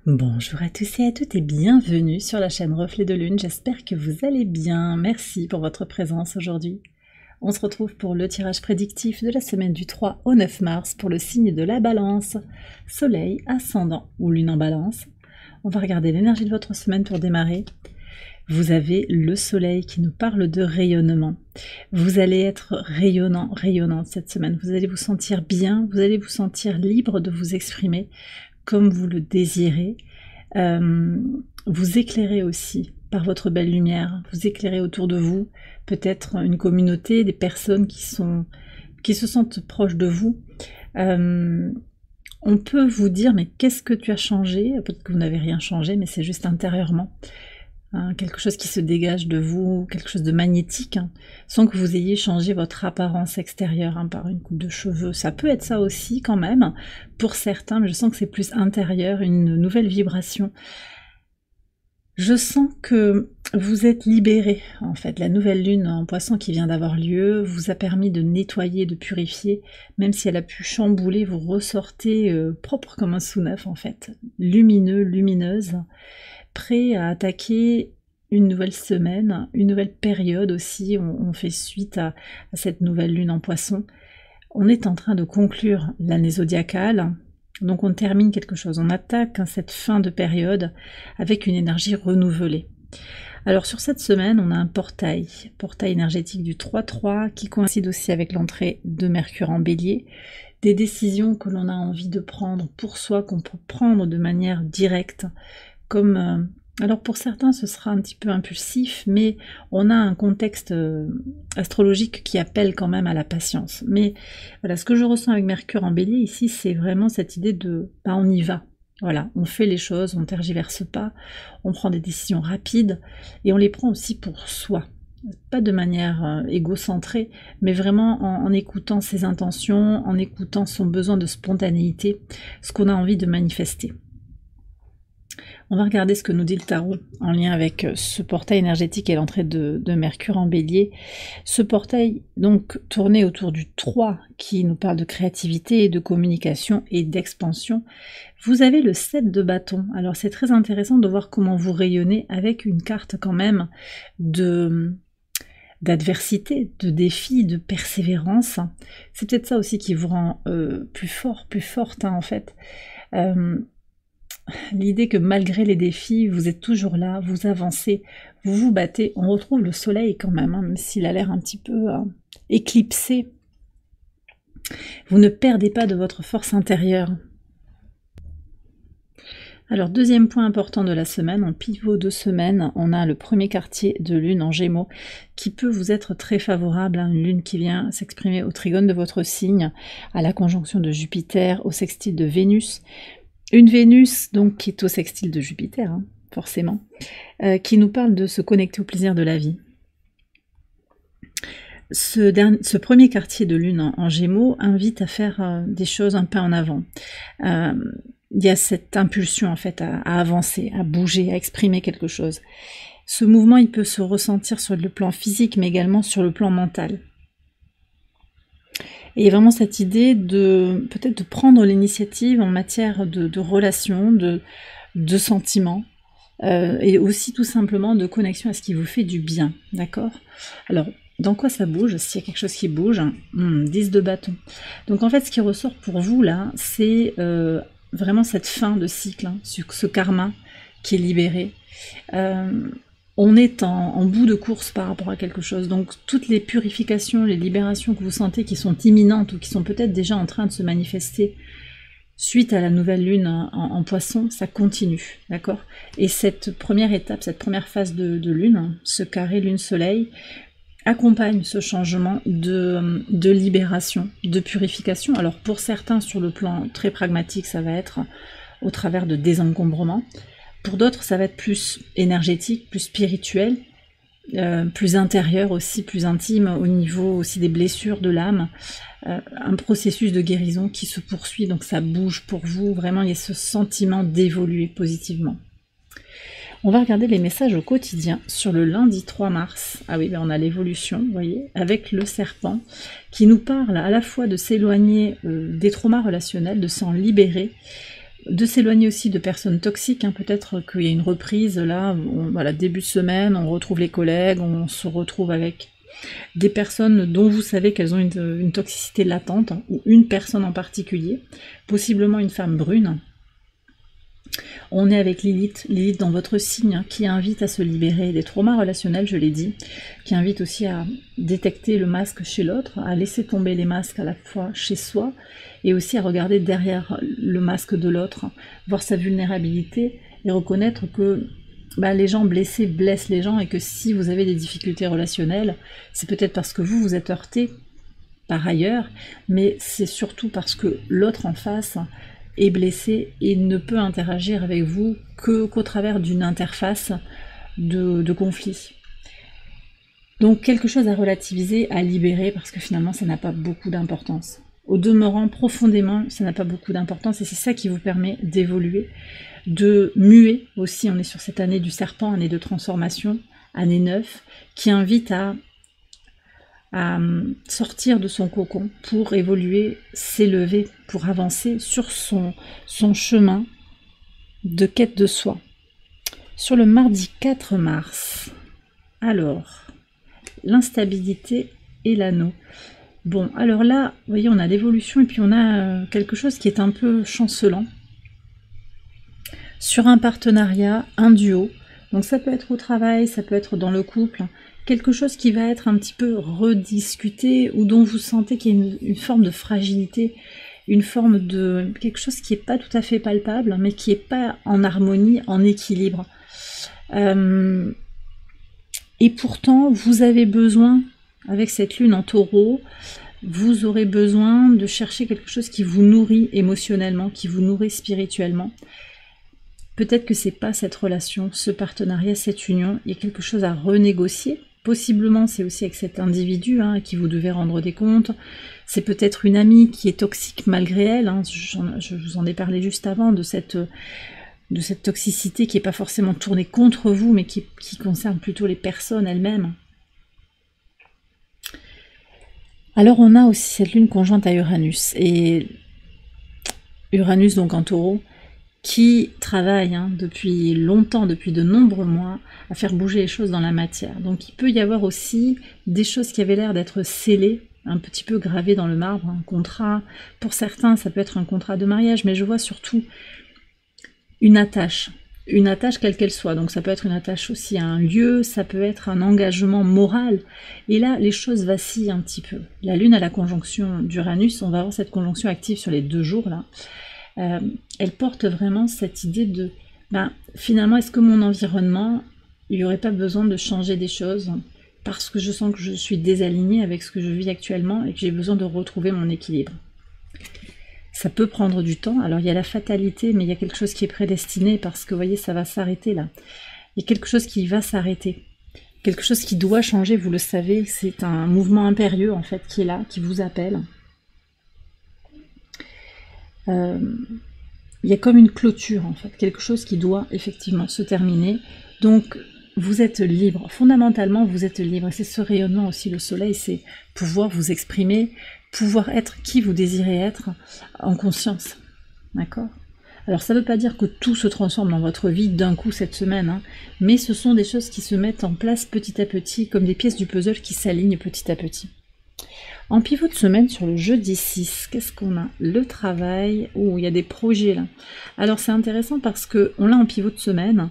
Bonjour à tous et à toutes et bienvenue sur la chaîne Reflet de Lune, j'espère que vous allez bien, merci pour votre présence aujourd'hui. On se retrouve pour le tirage prédictif de la semaine du 3 au 9 mars pour le signe de la Balance, Soleil, Ascendant ou Lune en Balance. On va regarder l'énergie de votre semaine pour démarrer. Vous avez le Soleil qui nous parle de rayonnement. Vous allez être rayonnant, rayonnante cette semaine, vous allez vous sentir bien, vous allez vous sentir libre de vous exprimer comme vous le désirez, vous éclairez aussi par votre belle lumière, vous éclairez autour de vous, peut-être une communauté, des personnes qui se sentent proches de vous. On peut vous dire, mais qu'est-ce que tu as changé? Peut-être que vous n'avez rien changé, mais c'est juste intérieurement. Quelque chose qui se dégage de vous, quelque chose de magnétique, sans que vous ayez changé votre apparence extérieure par une coupe de cheveux. Ça peut être ça aussi quand même, pour certains, mais je sens que c'est plus intérieur, une nouvelle vibration. Je sens que vous êtes libéré, en fait. La nouvelle lune en Poisson qui vient d'avoir lieu vous a permis de nettoyer, de purifier, même si elle a pu chambouler, vous ressortez propre comme un sous neuf, en fait. Lumineux, lumineuse, prêt à attaquer une nouvelle semaine, une nouvelle période aussi. On fait suite à cette nouvelle lune en Poisson. On est en train de conclure l'année zodiacale, donc on termine quelque chose. On attaque cette fin de période avec une énergie renouvelée. Alors sur cette semaine, on a un portail énergétique du 3-3 qui coïncide aussi avec l'entrée de Mercure en Bélier. Des décisions que l'on a envie de prendre pour soi, qu'on peut prendre de manière directe, comme alors pour certains ce sera un petit peu impulsif, mais on a un contexte astrologique qui appelle quand même à la patience. Mais voilà, ce que je ressens avec Mercure en Bélier ici, c'est vraiment cette idée de on y va. Voilà, on fait les choses, on tergiverse pas, on prend des décisions rapides et on les prend aussi pour soi. Pas de manière égocentrée, mais vraiment en écoutant ses intentions, en écoutant son besoin de spontanéité, ce qu'on a envie de manifester. On va regarder ce que nous dit le tarot en lien avec ce portail énergétique et l'entrée de Mercure en Bélier. Ce portail, donc, tourné autour du 3, qui nous parle de créativité, de communication et d'expansion. Vous avez le 7 de bâton. Alors, c'est très intéressant de voir comment vous rayonnez avec une carte quand même d'adversité, de défi, de persévérance. C'est peut-être ça aussi qui vous rend plus fort, plus forte, en fait. L'idée que malgré les défis, vous êtes toujours là, vous avancez, vous vous battez. On retrouve le soleil quand même, même s'il a l'air un petit peu éclipsé. Vous ne perdez pas de votre force intérieure. Alors, deuxième point important de la semaine, en pivot de semaine, on a le premier quartier de lune en Gémeaux qui peut vous être très favorable, une lune qui vient s'exprimer au trigone de votre signe, à la conjonction de Jupiter, au sextile de Vénus. Une Vénus donc qui est au sextile de Jupiter, forcément, qui nous parle de se connecter au plaisir de la vie. Ce premier quartier de lune en Gémeaux invite à faire des choses un pas en avant. Il y a cette impulsion en fait à avancer, à bouger, à exprimer quelque chose. Ce mouvement, il peut se ressentir sur le plan physique, mais également sur le plan mental. Et vraiment cette idée de peut-être de prendre l'initiative en matière de relations, de sentiments, et aussi tout simplement de connexion à ce qui vous fait du bien, d'accord? Alors, dans quoi ça bouge? S'il y a quelque chose qui bouge, 10 de bâton. Donc en fait, ce qui ressort pour vous là, c'est vraiment cette fin de cycle, sur ce karma qui est libéré. On est en bout de course par rapport à quelque chose, donc toutes les purifications, les libérations que vous sentez qui sont imminentes ou qui sont peut-être déjà en train de se manifester suite à la nouvelle lune en Poisson, ça continue, d'accord? Et cette première étape, cette première phase de lune, ce carré lune-soleil, accompagne ce changement de libération, de purification. Alors pour certains, sur le plan très pragmatique, ça va être au travers de désencombrement. Pour d'autres, ça va être plus énergétique, plus spirituel, plus intérieur aussi, plus intime, au niveau aussi des blessures de l'âme. Un processus de guérison qui se poursuit, donc ça bouge pour vous. Vraiment, il y a ce sentiment d'évoluer positivement. On va regarder les messages au quotidien sur le lundi 3 mars. Ah oui, on a l'évolution, vous voyez, avec le serpent, qui nous parle à la fois de s'éloigner des traumas relationnels, de s'en libérer, de s'éloigner aussi de personnes toxiques, hein. Peut-être qu'il y a une reprise, là, voilà, début de semaine, on retrouve les collègues, on se retrouve avec des personnes dont vous savez qu'elles ont une toxicité latente, hein, ou une personne en particulier, possiblement une femme brune. On est avec Lilith dans votre signe, hein, qui invite à se libérer des traumas relationnels, je l'ai dit, qui invite aussi à détecter le masque chez l'autre, à laisser tomber les masques à la fois chez soi, et aussi à regarder derrière le masque de l'autre, voir sa vulnérabilité, et reconnaître que les gens blessés blessent les gens, et que si vous avez des difficultés relationnelles, c'est peut-être parce que vous êtes heurté par ailleurs, mais c'est surtout parce que l'autre en face est blessé et ne peut interagir avec vous qu'au travers d'une interface de conflit. Donc quelque chose à relativiser, à libérer, parce que finalement ça n'a pas beaucoup d'importance. Au demeurant, profondément, ça n'a pas beaucoup d'importance, et c'est ça qui vous permet d'évoluer, de muer aussi. On est sur cette année du serpent, année de transformation, année 9, qui invite à sortir de son cocon pour évoluer, s'élever, pour avancer sur son chemin de quête de soi. Sur le mardi 4 mars, alors, l'instabilité et l'anneau. Bon, alors là, vous voyez, on a l'évolution et puis on a quelque chose qui est un peu chancelant. Sur un partenariat, un duo, donc ça peut être au travail, ça peut être dans le couple, quelque chose qui va être un petit peu rediscuté ou dont vous sentez qu'il y a une forme de fragilité, une forme de quelque chose qui n'est pas tout à fait palpable, mais qui n'est pas en harmonie, en équilibre. Et pourtant, vous avez besoin, avec cette lune en taureau, vous aurez besoin de chercher quelque chose qui vous nourrit émotionnellement, qui vous nourrit spirituellement. Peut-être que c'est pas cette relation, ce partenariat, cette union, il y a quelque chose à renégocier. Possiblement, c'est aussi avec cet individu à qui vous devez rendre des comptes. C'est peut-être une amie qui est toxique malgré elle. Hein. Je vous en ai parlé juste avant de cette toxicité qui n'est pas forcément tournée contre vous, mais qui concerne plutôt les personnes elles-mêmes. Alors on a aussi cette lune conjointe à Uranus. Et Uranus, donc en taureau, qui travaille depuis longtemps, depuis de nombreux mois, à faire bouger les choses dans la matière. Donc il peut y avoir aussi des choses qui avaient l'air d'être scellées, un petit peu gravées dans le marbre, un contrat. Pour certains, ça peut être un contrat de mariage, mais je vois surtout une attache quelle qu'elle soit. Donc ça peut être une attache aussi à un lieu, ça peut être un engagement moral. Et là, les choses vacillent un petit peu. La lune à la conjonction d'Uranus, on va avoir cette conjonction active sur les 2 jours là. Elle porte vraiment cette idée de finalement, est-ce que mon environnement, il n'y aurait pas besoin de changer des choses parce que je sens que je suis désalignée avec ce que je vis actuellement et que j'ai besoin de retrouver mon équilibre. Ça peut prendre du temps. Alors il y a la fatalité, mais il y a quelque chose qui est prédestiné parce que vous voyez, ça va s'arrêter là. Il y a quelque chose qui va s'arrêter. Quelque chose qui doit changer, vous le savez, c'est un mouvement impérieux en fait qui est là, qui vous appelle. Il y a comme une clôture en fait, quelque chose qui doit effectivement se terminer. Donc vous êtes libre, fondamentalement vous êtes libre, et c'est ce rayonnement aussi, le soleil, c'est pouvoir vous exprimer, pouvoir être qui vous désirez être en conscience, d'accord? Alors ça ne veut pas dire que tout se transforme dans votre vie d'un coup cette semaine, mais ce sont des choses qui se mettent en place petit à petit, comme des pièces du puzzle qui s'alignent petit à petit. En pivot de semaine, sur le jeudi 6, qu'est-ce qu'on a? Le travail. Oh, il y a des projets là. Alors c'est intéressant parce qu'on l'a en pivot de semaine.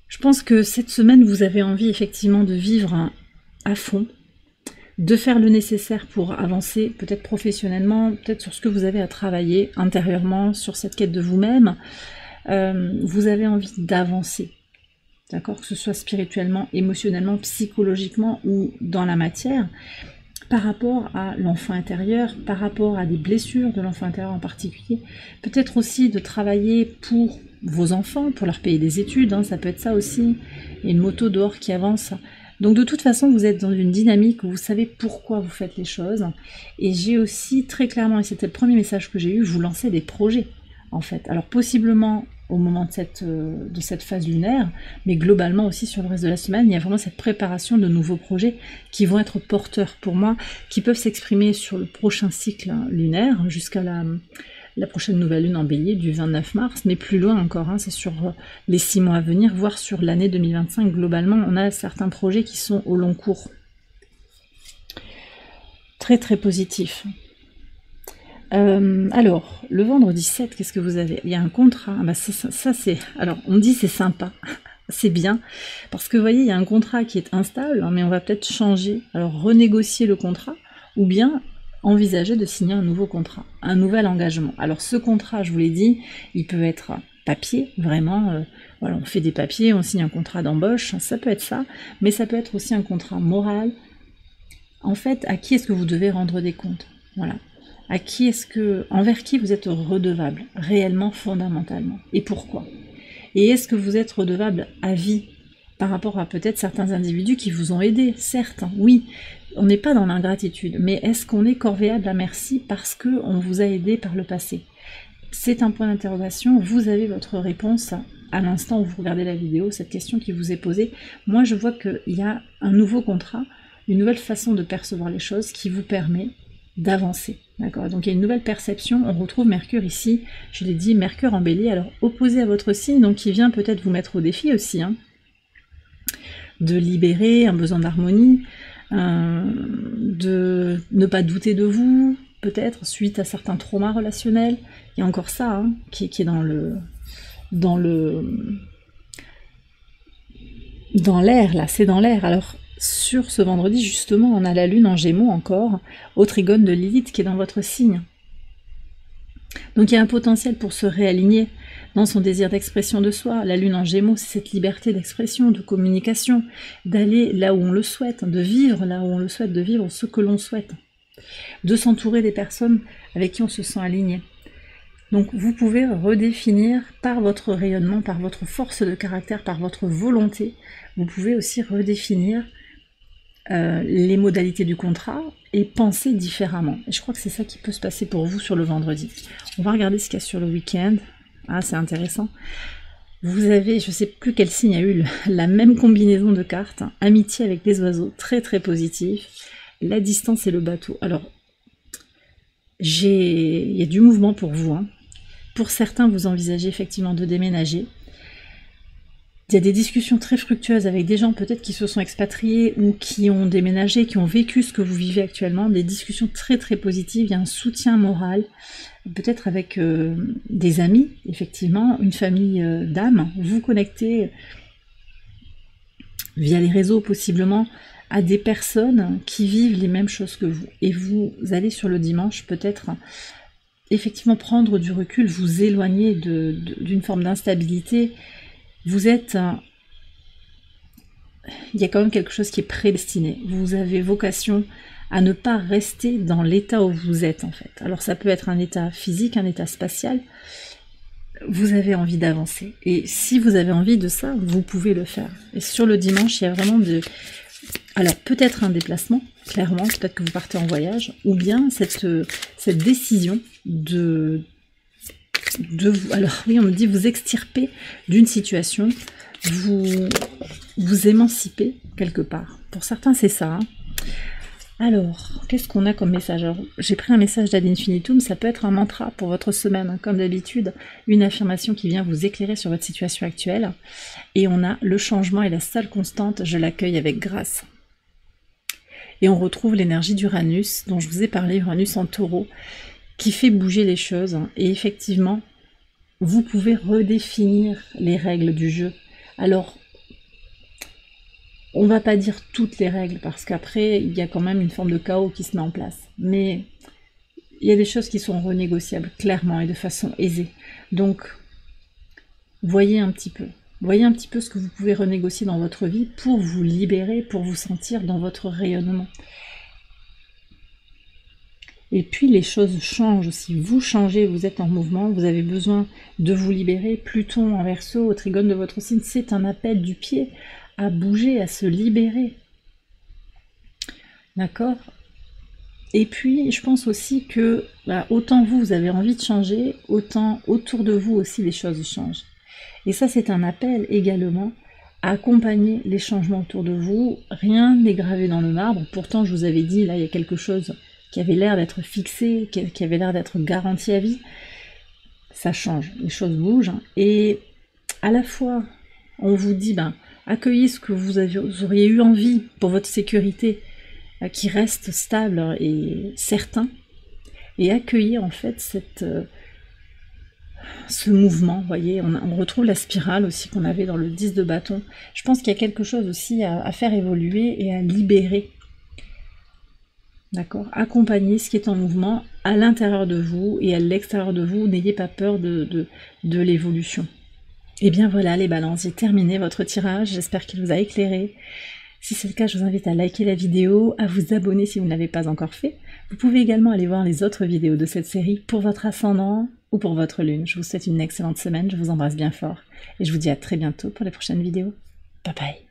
Je pense que cette semaine, vous avez envie effectivement de vivre à fond, de faire le nécessaire pour avancer, peut-être professionnellement, peut-être sur ce que vous avez à travailler intérieurement, sur cette quête de vous-même. Vous avez envie d'avancer, d'accord? Que ce soit spirituellement, émotionnellement, psychologiquement ou dans la matière. Par rapport à l'enfant intérieur, par rapport à des blessures de l'enfant intérieur en particulier, peut-être aussi de travailler pour vos enfants, pour leur payer des études, ça peut être ça aussi, et une moto dehors qui avance. Donc de toute façon, vous êtes dans une dynamique où vous savez pourquoi vous faites les choses, et j'ai aussi très clairement, et c'était le premier message que j'ai eu, vous lancez des projets, en fait. Alors possiblement au moment de cette phase lunaire, mais globalement aussi sur le reste de la semaine, il y a vraiment cette préparation de nouveaux projets qui vont être porteurs pour moi, qui peuvent s'exprimer sur le prochain cycle lunaire jusqu'à la prochaine nouvelle lune en bélier du 29 mars, mais plus loin encore, hein, c'est sur les 6 mois à venir, voire sur l'année 2025. Globalement, on a certains projets qui sont au long cours. Très très positif. Alors, le vendredi 7, qu'est-ce que vous avez? Il y a un contrat, bah ça c'est... Alors, on dit c'est sympa, c'est bien, parce que vous voyez, il y a un contrat qui est instable, hein, mais on va peut-être changer, alors renégocier le contrat, ou bien envisager de signer un nouveau contrat, un nouvel engagement. Alors ce contrat, je vous l'ai dit, il peut être papier, vraiment, voilà, on fait des papiers, on signe un contrat d'embauche, ça peut être ça, mais ça peut être aussi un contrat moral. En fait, à qui est-ce que vous devez rendre des comptes? Voilà. À qui est-ce que, envers qui vous êtes redevable, réellement, fondamentalement, et pourquoi? Et est-ce que vous êtes redevable à vie par rapport à peut-être certains individus qui vous ont aidé? Certes, oui, on n'est pas dans l'ingratitude, mais est-ce qu'on est corvéable à merci parce qu'on vous a aidé par le passé? C'est un point d'interrogation, vous avez votre réponse à l'instant où vous regardez la vidéo, cette question qui vous est posée. Moi, je vois qu'il y a un nouveau contrat, une nouvelle façon de percevoir les choses qui vous permet d'avancer. D'accord. Donc il y a une nouvelle perception, on retrouve Mercure ici, je l'ai dit, Mercure en bélier, alors opposé à votre signe, donc qui vient peut-être vous mettre au défi aussi, hein, de libérer un besoin d'harmonie, de ne pas douter de vous, peut-être, suite à certains traumas relationnels, il y a encore ça, hein, qui est dans l'air, là, c'est dans l'air, alors... Sur ce vendredi, justement, on a la lune en Gémeaux encore, au trigone de Lilith qui est dans votre signe. Donc il y a un potentiel pour se réaligner dans son désir d'expression de soi. La lune en Gémeaux, c'est cette liberté d'expression, de communication, d'aller là où on le souhaite, de vivre là où on le souhaite, de vivre ce que l'on souhaite, de s'entourer des personnes avec qui on se sent aligné. Donc vous pouvez redéfinir par votre rayonnement, par votre force de caractère, par votre volonté, vous pouvez aussi redéfinir les modalités du contrat et penser différemment. Et je crois que c'est ça qui peut se passer pour vous sur le vendredi. On va regarder ce qu'il y a sur le week-end. Ah, c'est intéressant. Vous avez, je ne sais plus quel signe a eu la même combinaison de cartes. Hein, amitié avec les oiseaux, très très positif. La distance et le bateau. Alors, il y a du mouvement pour vous. Hein. Pour certains, vous envisagez effectivement de déménager. Il y a des discussions très fructueuses avec des gens peut-être qui se sont expatriés ou qui ont déménagé, qui ont vécu ce que vous vivez actuellement, des discussions très très positives, il y a un soutien moral, peut-être avec des amis, effectivement, une famille d'âmes, vous connectez via les réseaux possiblement à des personnes qui vivent les mêmes choses que vous. Et vous allez sur le dimanche peut-être effectivement prendre du recul, vous éloigner d'une forme d'instabilité. Vous êtes... il y a quand même quelque chose qui est prédestiné. Vous avez vocation à ne pas rester dans l'état où vous êtes, en fait. Alors ça peut être un état physique, un état spatial. Vous avez envie d'avancer. Et si vous avez envie de ça, vous pouvez le faire. Et sur le dimanche, il y a vraiment de... Alors peut-être un déplacement, clairement, peut-être que vous partez en voyage, ou bien cette décision de vous, alors oui, on me dit vous extirper d'une situation, vous émanciper quelque part. Pour certains, c'est ça. Hein. Alors, qu'est-ce qu'on a comme message? J'ai pris un message d'Ad Infinitum, ça peut être un mantra pour votre semaine, hein, comme d'habitude, une affirmation qui vient vous éclairer sur votre situation actuelle. Et on a le changement est la seule constante, je l'accueille avec grâce. Et on retrouve l'énergie d'Uranus, dont je vous ai parlé, Uranus en taureau, qui fait bouger les choses. Hein. Et effectivement, vous pouvez redéfinir les règles du jeu. Alors, on va pas dire toutes les règles, parce qu'après, il y a quand même une forme de chaos qui se met en place. Mais il y a des choses qui sont renégociables, clairement, et de façon aisée. Donc, voyez un petit peu. Voyez un petit peu ce que vous pouvez renégocier dans votre vie pour vous libérer, pour vous sentir dans votre rayonnement. Et puis les choses changent aussi, vous changez, vous êtes en mouvement, vous avez besoin de vous libérer. Pluton en Verseau, au trigone de votre signe, c'est un appel du pied à bouger, à se libérer. D'accord? Et puis je pense aussi que autant vous avez envie de changer, autant autour de vous aussi les choses changent. Et ça c'est un appel également à accompagner les changements autour de vous. Rien n'est gravé dans le marbre, pourtant je vous avais dit, là il y a quelque chose qui avait l'air d'être fixé, qui avait l'air d'être garanti à vie. ça change, les choses bougent, et à la fois, on vous dit, ben, accueillez ce que vous auriez eu envie pour votre sécurité, qui reste stable et certain, et accueillez en fait ce mouvement, vous voyez, on retrouve la spirale aussi qu'on avait dans le 10 de bâton. Je pense qu'il y a quelque chose aussi à faire évoluer et à libérer. D'accord? Accompagnez ce qui est en mouvement à l'intérieur de vous et à l'extérieur de vous. N'ayez pas peur de l'évolution. Et bien voilà les balances, j'ai terminé votre tirage, j'espère qu'il vous a éclairé. Si c'est le cas, je vous invite à liker la vidéo, à vous abonner si vous ne l'avez pas encore fait. Vous pouvez également aller voir les autres vidéos de cette série pour votre ascendant ou pour votre lune. Je vous souhaite une excellente semaine, je vous embrasse bien fort et je vous dis à très bientôt pour les prochaines vidéos. Bye bye.